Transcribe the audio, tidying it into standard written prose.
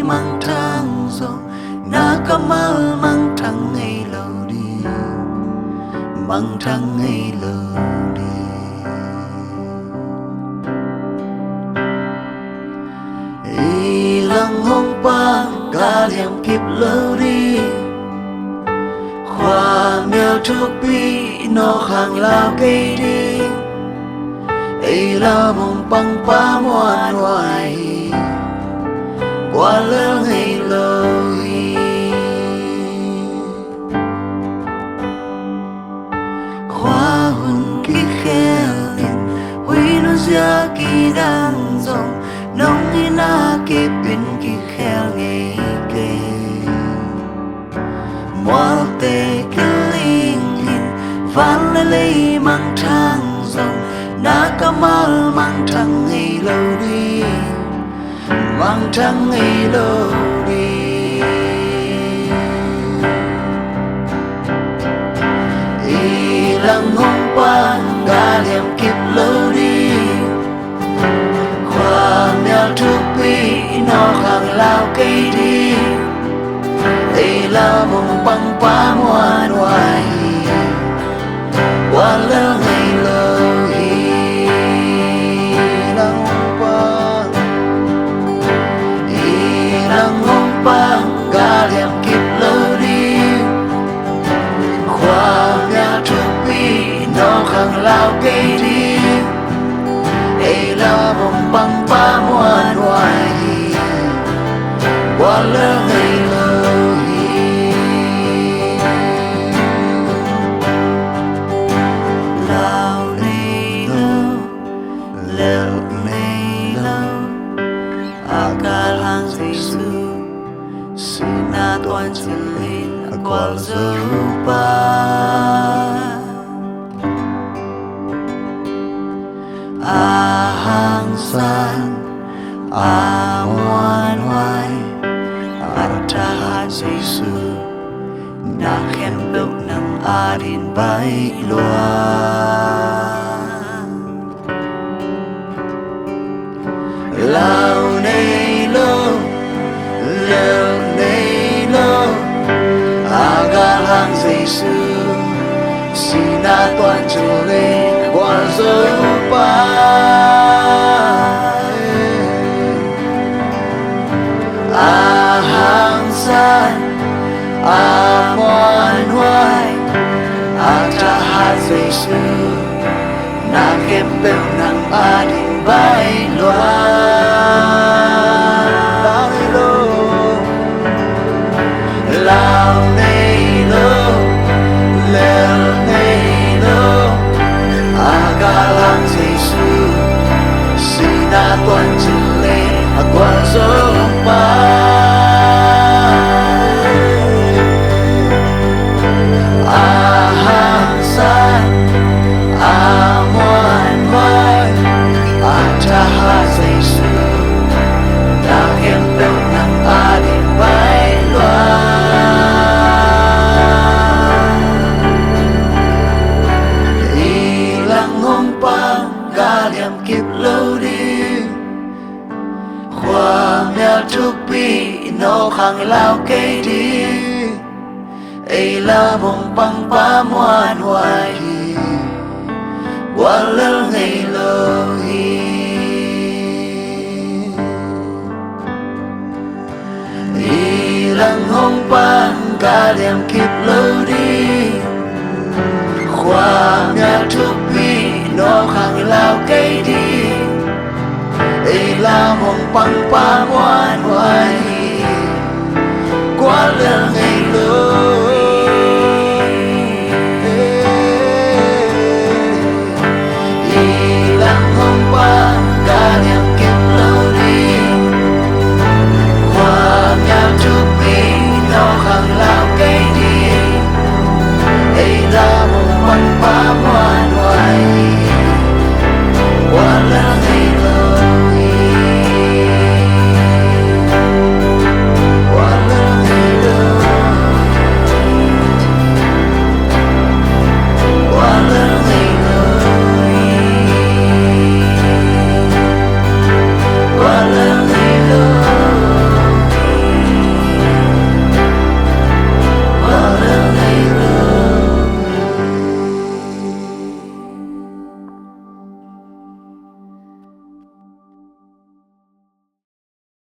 mang thang dòng na kamal mang thang ngay lâu đi mang thang ngay lâu đi y lăng hong pa ca liam kịp lâu đi khoa mèo thuốc bi nó hàng lao cây đi ấy là mong băng pa moan hoài qua lỡ ngày lời khoa hồn ký khéo huy nó ra kỳ đang dòng nông đi na ký pin ký khéo ngày kề mua tê ký linh van lấy mang thang dòng na kamal mang thang ngày lâu đi mang thang ngày lâu đi y lăng hong pa ga liam kịp lâu đi khoa mèo thuốc bi nó hàng lao cây đi đây là mong băng pa moan hoài qua lỡ ngày lâu liam kịp lâu đi khoa nhà thuốc bi nó hàng lao cây đi ấy là mong băng pa moan hoài qua lỡ ngày lâu lao này lâu leo này lâu akal hang Jesus na tuan silin akwal zupa ahang san amuan hoài atahan Giêsu na khen bốc nang adin bay loa lao này lâu leo hang Giêsu xin na toàn chúa lên qua dấu ba hang san moan hoài ta hát Giêsu na kem bèo nang adin bay loa lao này lâu leo này lâu akal hang Giêsu xin na toàn chúa lên qua dấu ba hang san moan hoài ta hát Giêsu na kem bèo nang adin bay loa liam kịp lâu đi khoa mèo thuốc bi nó hàng lao cây đi ấy là mong băng pa moan hoài qua lỡ ngày lâu y lăng hong pa ga liam kịp lâu đi khoa mèo thuốc bi nó hàng lao cây đi ấy là mong băng pa moan hoài